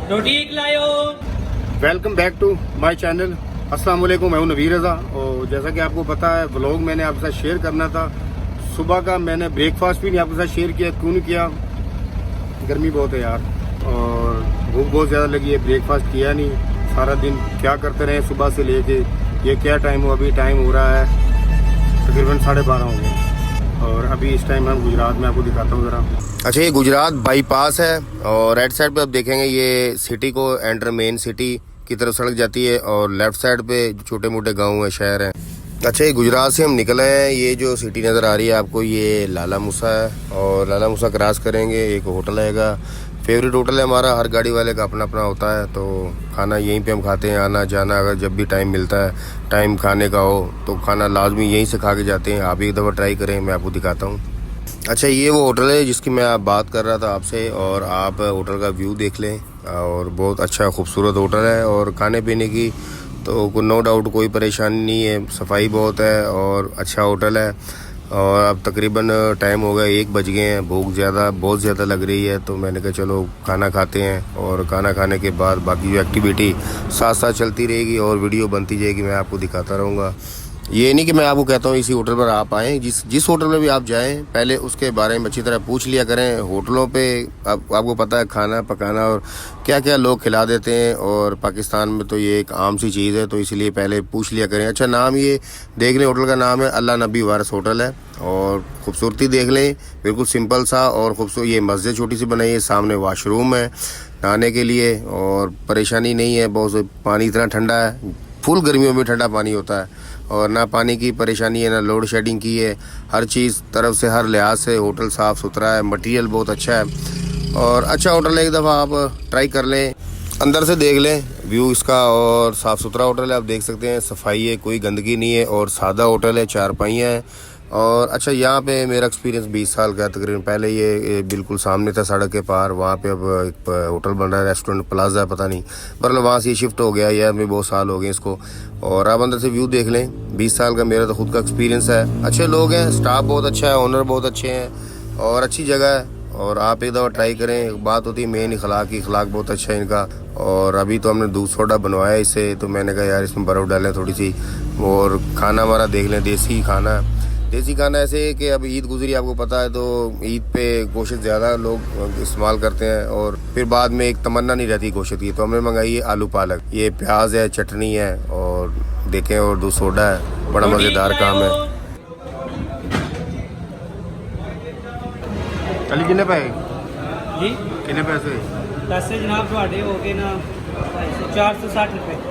रोटी एक लायो। Welcome back to my channel. अस्सलाम वालेकुम, मैं हूं नवीर रज़ा। और जैसा कि आपको पता है, व्लॉग मैंने आपके साथ शेयर करना था। सुबह का मैंने ब्रेकफास्ट भी नहीं आपके साथ शेयर किया। क्यों नहीं किया? गर्मी बहुत है यार और भूख बहुत ज़्यादा लगी है। ब्रेकफास्ट किया नहीं। सारा दिन क्या करते रहे सुबह से लेके ये क्या टाइम हो, अभी टाइम हो रहा है तकरीबन 12:30 हो गए। और अभी इस टाइम हम गुजरात में, आपको दिखाता हूँ ज़रा। अच्छा, ये गुजरात बाईपास है और राइट साइड पे आप देखेंगे ये सिटी को एंटर, मेन सिटी की तरफ सड़क जाती है और लेफ्ट साइड पे छोटे मोटे गांव है, शहर हैं। अच्छा, ये गुजरात से हम निकले हैं। ये जो सिटी नज़र आ रही है आपको, ये लाला मूसा है और लाला मूसा क्रॉस करेंगे एक होटल आएगा। फेवरेट होटल है हमारा, हर गाड़ी वाले का अपना अपना होता है। तो खाना यहीं पे हम खाते हैं, आना जाना। अगर जब भी टाइम मिलता है, टाइम खाने का हो तो खाना लाजमी यहीं से खा के जाते हैं। आप एक दफ़ा ट्राई करें, मैं आपको दिखाता हूँ। अच्छा, ये वो होटल है जिसकी मैं बात कर रहा था आपसे, और आप होटल का व्यू देख लें। और बहुत अच्छा खूबसूरत होटल है और खाने पीने की तो नो डाउट कोई परेशानी नहीं है। सफाई बहुत है और अच्छा होटल है। और अब तकरीबन टाइम हो गया, 1 बज गए हैं। भूख बहुत ज़्यादा लग रही है तो मैंने कहा चलो खाना खाते हैं। और खाना खाने के बाद बाकी जो एक्टिविटी साथ साथ चलती रहेगी और वीडियो बनती जाएगी, मैं आपको दिखाता रहूँगा। ये नहीं कि मैं आपको कहता हूँ इसी होटल पर आप आएँ। जिस होटल में भी आप जाएं, पहले उसके बारे में अच्छी तरह पूछ लिया करें। होटलों पे आपको पता है खाना पकाना और क्या क्या लोग खिला देते हैं, और पाकिस्तान में तो ये एक आम सी चीज़ है, तो इसलिए पहले पूछ लिया करें। अच्छा, नाम ये देख लें, होटल का नाम है अल्लाह नबी वारस होटल है। और खूबसूरती देख लें, बिल्कुल सिंपल सा और खूबसूरत। ये मस्जिद छोटी सी बनाई है, सामने वॉशरूम है नहाने के लिए, और परेशानी नहीं है। बहुत पानी इतना ठंडा है, फुल गर्मियों में ठंडा पानी होता है और ना पानी की परेशानी है, ना लोड शेडिंग की है। हर चीज़ तरफ से, हर लिहाज से होटल साफ़ सुथरा है, मटेरियल बहुत अच्छा है और अच्छा होटल है। एक दफ़ा आप ट्राई कर लें, अंदर से देख लें व्यू इसका। और साफ़ सुथरा होटल है, आप देख सकते हैं। सफाई है, कोई गंदगी नहीं है और सादा होटल है, 4 पहिया है। और अच्छा, यहाँ पे मेरा एक्सपीरियंस 20 साल का तकरीबन। पहले ये बिल्कुल सामने था सड़क के पार, वहाँ पे अब एक होटल बन रहा है, रेस्टोरेंट प्लाजा है, पता नहीं, मतलब वहाँ से ये शिफ्ट हो गया। यार में बहुत साल हो गए इसको। और आप अंदर से व्यू देख लें। 20 साल का मेरा तो खुद का एक्सपीरियंस है। अच्छे लोग हैं, स्टाफ बहुत अच्छा है, ओनर बहुत अच्छे हैं और अच्छी जगह है। और आप एक दफ़ा ट्राई करें। एक बात होती है मेन अखलाक बहुत अच्छा है इनका। और अभी तो हमने दूध सोडा बनवाया इससे, तो मैंने कहा यार इसमें बर्फ़ डालें थोड़ी सी। और खाना हमारा देख लें, देसी खाना। देसी खाना ऐसे है कि अब ईद गुजरी, आपको पता है, तो ईद पे गोश्त ज़्यादा लोग इस्तेमाल करते हैं और फिर बाद में एक तमन्ना नहीं रहती गोश्त की। तो हमने मंगाई है आलू पालक। ये प्याज है, चटनी है और देखें, और दूध सोडा है। बड़ा मज़ेदार काम है। अली कितने पैसे जी? कितने पैसे? पैसे जनाब थोड़े हो गए ना 460 रुपये।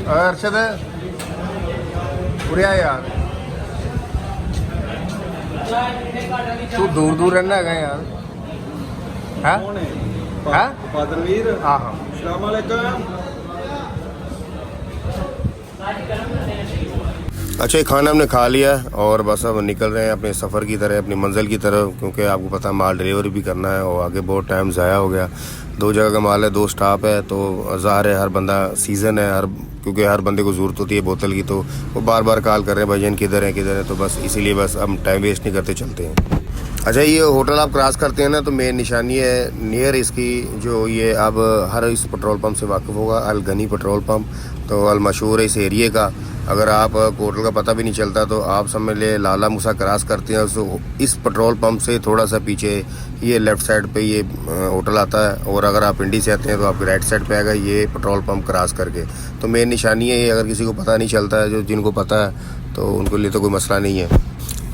अरशद उड़िया यार, तू दूर दूर रहना है यार। हाँ हाँ फादरवीर, हाँ हाँ। अस्सलाम वालेकुम। अच्छा, ये खाना हमने खा लिया और बस अब निकल रहे हैं अपने सफ़र की तरह, अपनी मंजिल की तरफ। क्योंकि आपको पता है माल डिलीवरी भी करना है और आगे बहुत टाइम ज़ाया हो गया। 2 जगह का माल है, 2 स्टाफ है, तो ज़ाहिर है हर बंदा सीज़न है, क्योंकि हर बंदे को ज़रूरत होती है बोतल की। तो वो बार बार कॉल कर रहे हैं, भाईजान किधर है। तो बस इसीलिए बस हम टाइम वेस्ट नहीं करते, चलते हैं। अच्छा, ये होटल आप क्रॉस करते हैं ना, तो मेन निशानी है नियर इसकी, जो ये अब हर इस पेट्रोल पंप से वाकिफ़ होगा, अल गनी पेट्रोल पंप। तो अल मशहूर है इस एरिए का। अगर आप होटल का पता भी नहीं चलता तो आप समझ ले लाला मूसा क्रॉस करते हैं, तो इस पेट्रोल पंप से थोड़ा सा पीछे ये लेफ़्ट साइड पे ये होटल आता है। और अगर आप इंडी से आते हैं तो आपके राइट साइड पे आएगा ये पेट्रोल पंप क्रॉस करके। तो मेन निशानी है ये। अगर किसी को पता नहीं चलता है, जो जिनको पता है तो उनके लिए तो कोई मसला नहीं है।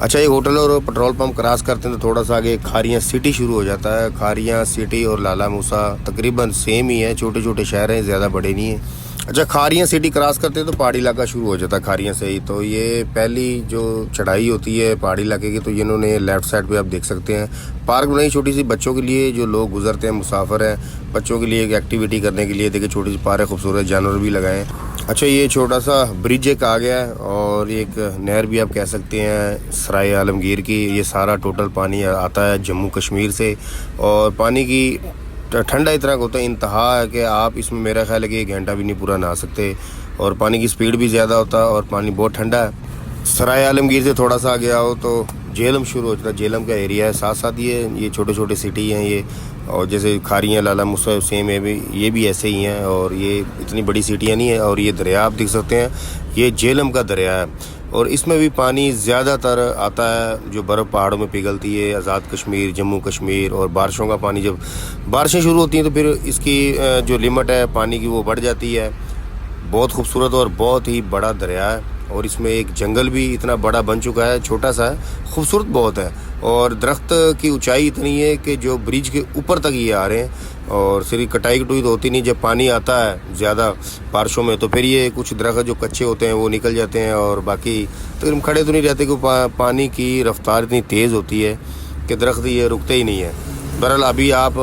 अच्छा, ये होटल और पेट्रोल पंप क्रॉस करते हैं तो थोड़ा सा आगे खारियाँ सिटी शुरू हो जाता है। खारियाँ सिटी और लाला मूसा तकरीबन सेम ही है, छोटे छोटे शहर हैं, ज़्यादा बड़े नहीं हैं। अच्छा, खारियाँ सिटी क्रॉस करते हैं तो पहाड़ी इलाका शुरू हो जाता है खारियाँ से ही। तो ये पहली जो चढ़ाई होती है पहाड़ी इलाके की, तो इन्होंने लेफ़्ट साइड पे आप देख सकते हैं पार्क बनाई छोटी सी बच्चों के लिए, जो लोग गुजरते हैं मुसाफिर हैं, बच्चों के लिए एक एक्टिविटी करने के लिए। देखिए छोटी सी पार्क है, खूबसूरत जानवर भी लगाए हैं। अच्छा, ये छोटा सा ब्रिज एक आ गया है और एक नहर भी आप कह सकते हैं सराय आलमगीर की। ये सारा टोटल पानी आता है जम्मू कश्मीर से, और पानी की ठंडा इतना होता है इंतहा है कि आप इसमें मेरा ख्याल है कि 1 घंटा भी नहीं पूरा नहा सकते, और पानी की स्पीड भी ज़्यादा होता है और पानी बहुत ठंडा है। सराय आलमगीर से थोड़ा सा आ गया हो तो झेलम शुरू हो जाता है, झेलम का एरिया है। साथ साथ ये छोटे छोटे सिटी हैं ये, और जैसे खारियाँ, लाला मुसा, सेम है भी, ये भी ऐसे ही हैं, और ये इतनी बड़ी सिटियाँ नहीं है। और ये दरिया आप देख सकते हैं, ये झेलम का दरिया है, और इसमें भी पानी ज़्यादातर आता है जो बर्फ़ पहाड़ों में पिघलती है, आज़ाद कश्मीर, जम्मू कश्मीर। और बारिशों का पानी, जब बारिशें शुरू होती हैं तो फिर इसकी जो लिमिट है पानी की वो बढ़ जाती है। बहुत खूबसूरत और बहुत ही बड़ा दरिया है, और इसमें एक जंगल भी इतना बड़ा बन चुका है, छोटा सा है, खूबसूरत बहुत है। और दरख्त की ऊंचाई इतनी है कि जो ब्रिज के ऊपर तक ये आ रहे हैं, और सिर्फ कटाई कटुई तो होती नहीं। जब पानी आता है ज़्यादा बारिशों में तो फिर ये कुछ दरख्त जो कच्चे होते हैं वो निकल जाते हैं, और बाकी तो खड़े तो नहीं रहते, क्योंकि पानी की रफ्तार इतनी तेज़ होती है कि दरख्त ये रुकते ही नहीं है। बहरहाल अभी आप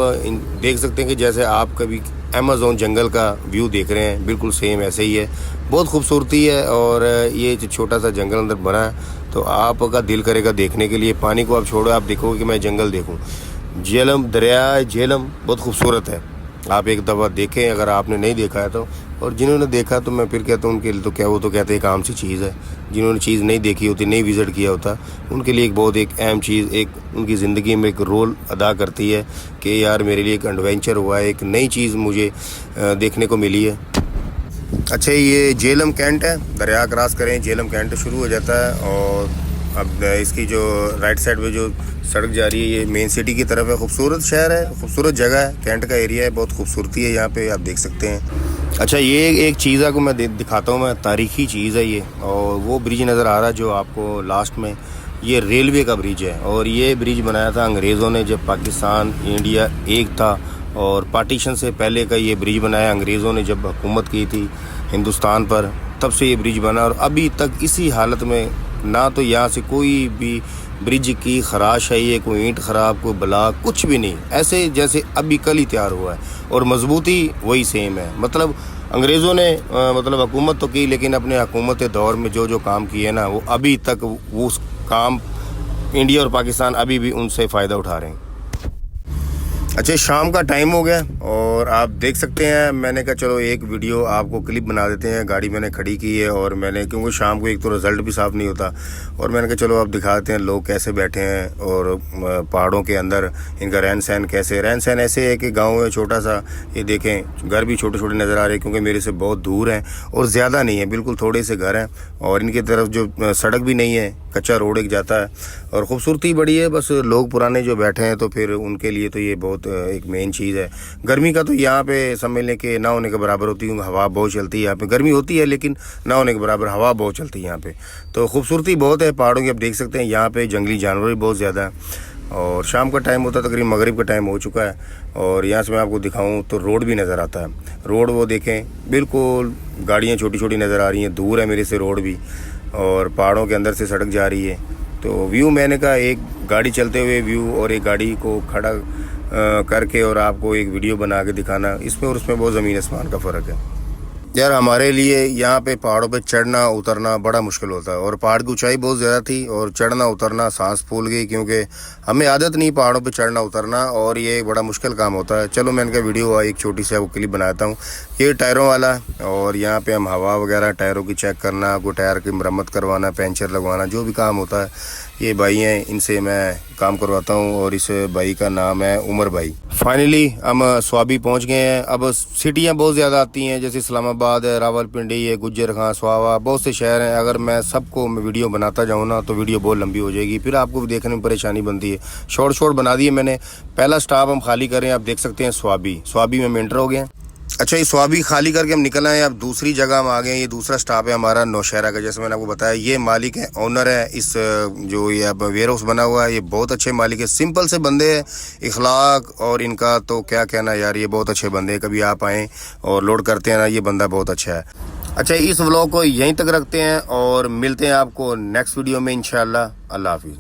देख सकते हैं कि जैसे आप कभी अमेज़न जंगल का व्यू देख रहे हैं, बिल्कुल सेम ऐसे ही है, बहुत खूबसूरती है। और ये जो छोटा सा जंगल अंदर बना है तो आपका दिल करेगा देखने के लिए। पानी को आप छोड़ो, आप देखोगे कि मैं जंगल देखूं। झेलम दरिया, झेलम बहुत खूबसूरत है, आप एक दफ़ा देखें अगर आपने नहीं देखा है तो। और जिन्होंने देखा तो मैं फिर कहता हूँ उनके लिए तो क्या, वो तो कहते हैं एक आम सी चीज़ है। जिन्होंने चीज़ नहीं देखी होती, नहीं विज़िट किया होता, उनके लिए एक बहुत एक अहम चीज़, एक उनकी ज़िंदगी में एक रोल अदा करती है कि यार मेरे लिए एक एडवेंचर हुआ है, एक नई चीज़ मुझे देखने को मिली है। अच्छा, ये झेलम कैंट है, दरिया क्रॉस करें झेलम कैंट शुरू हो जाता है। और अब इसकी जो राइट साइड पे जो सड़क जा रही है ये मेन सिटी की तरफ है। खूबसूरत शहर है, खूबसूरत जगह है, कैंट का एरिया है, बहुत खूबसूरती है यहाँ पे, आप देख सकते हैं। अच्छा, ये एक चीज़ आपको मैं दिखाता हूँ, मैं तारीखी चीज़ है ये, और वो ब्रिज नज़र आ रहा है जो आपको लास्ट में, ये रेलवे का ब्रिज है। और ये ब्रिज बनाया था अंग्रेज़ों ने जब पाकिस्तान इंडिया एक था, और पार्टीशन से पहले का ये ब्रिज बनाया अंग्रेज़ों ने जब हुकूमत की थी हिंदुस्तान पर, तब से ये ब्रिज बना, और अभी तक इसी हालत में। ना तो यहाँ से कोई भी ब्रिज की खराश है, ये कोई ईंट ख़राब, कोई बला, कुछ भी नहीं, ऐसे जैसे अभी कल ही तैयार हुआ है, और मजबूती वही सेम है। मतलब अंग्रेज़ों ने मतलब हुकूमत तो की, लेकिन अपने हुकूमत दौर में जो जो काम किए ना, वो अभी तक वो उस काम इंडिया और पाकिस्तान अभी भी उनसे फ़ायदा उठा रहे हैं। अच्छा, शाम का टाइम हो गया और आप देख सकते हैं, मैंने कहा चलो एक वीडियो आपको क्लिप बना देते हैं। गाड़ी मैंने खड़ी की है, और मैंने, क्योंकि शाम को एक तो रिज़ल्ट भी साफ़ नहीं होता, और मैंने कहा चलो आप दिखाते हैं लोग कैसे बैठे हैं, और पहाड़ों के अंदर इनका रहन सहन कैसे। रहन सहन ऐसे है कि गाँव है छोटा सा, ये देखें घर भी छोटे छोटे नज़र आ रहे हैं, क्योंकि मेरे से बहुत दूर हैं और ज़्यादा नहीं है, बिल्कुल थोड़े से घर हैं, और इनकी तरफ जो सड़क भी नहीं है, कच्चा रोड एक जाता है, और ख़ूबसूरती बड़ी है। बस लोग पुराने जो बैठे हैं तो फिर उनके लिए तो ये बहुत एक मेन चीज़ है। गर्मी का तो यहाँ पे समझ लें कि ना होने के बराबर होती है, हवा बहुत चलती है यहाँ पे। गर्मी होती है लेकिन ना होने के बराबर हवा बहुत चलती है यहाँ पे, तो खूबसूरती बहुत है पहाड़ों की। आप देख सकते हैं यहाँ पे जंगली जानवर भी बहुत ज़्यादा है, और शाम का टाइम होता है, तकरीबन मगरिब का टाइम हो चुका है। और यहाँ से मैं आपको दिखाऊँ तो रोड भी नज़र आता है, रोड वो देखें, बिल्कुल गाड़ियाँ छोटी छोटी नज़र आ रही हैं, दूर है मेरे से रोड भी, और पहाड़ों के अंदर से सड़क जा रही है। तो व्यू, मैंने कहा एक गाड़ी चलते हुए व्यू और एक गाड़ी को खड़ा करके और आपको एक वीडियो बना के दिखाना, इसमें और उसमें बहुत ज़मीन आसमान का फ़र्क है यार। हमारे लिए यहाँ पे पहाड़ों पे चढ़ना उतरना बड़ा मुश्किल होता है, और पहाड़ की ऊंचाई बहुत ज़्यादा थी, और चढ़ना उतरना सांस फूल गई, क्योंकि हमें आदत नहीं पहाड़ों पे चढ़ना उतरना, और ये बड़ा मुश्किल काम होता है। चलो मैंने कहा वीडियो एक छोटी सी आपको क्लिप बनाता हूँ। ये टायरों वाला, और यहाँ पे हम हवा वगैरह टायरों की चेक करना, कोई टायर की मरम्मत करवाना, पंचर लगवाना, जो भी काम होता है, ये भाई हैं, इनसे मैं काम करवाता हूँ, और इस भाई का नाम है उमर भाई। फाइनली हम स्वाबी पहुँच गए हैं। अब सिटियाँ बहुत ज़्यादा आती हैं, जैसे इस्लामाबाद है, रावलपिंडी है, गुज्जर खां, स्वावा, बहुत से शहर हैं। अगर मैं सबको वीडियो बनाता जाऊँ ना तो वीडियो बहुत लंबी हो जाएगी, फिर आपको भी देखने में परेशानी बनती है। शॉर्ट बना दिए मैंने। पहला स्टॉप हम खाली करें, आप देख सकते हैं स्वाबी में एंटर हो गए हैं। अच्छा, ये स्वाबी खाली करके हम निकल आए, अब दूसरी जगह हम आ गए हैं। ये दूसरा स्टॉप है हमारा नौशहरा का। जैसे मैंने आपको बताया, ये मालिक है, ओनर है इस जो ये अब वेयर हाउस बना हुआ है। ये बहुत अच्छे मालिक है, सिंपल से बंदे हैं, इखलाक और इनका तो क्या कहना यार, ये बहुत अच्छे बंदे हैं। कभी आप आएँ और लोड करते हैं ना, ये बंदा बहुत अच्छा है। अच्छा, इस व्लॉग को यहीं तक रखते हैं और मिलते हैं आपको नेक्स्ट वीडियो में इंशाल्लाह। अल्लाह हाफिज़।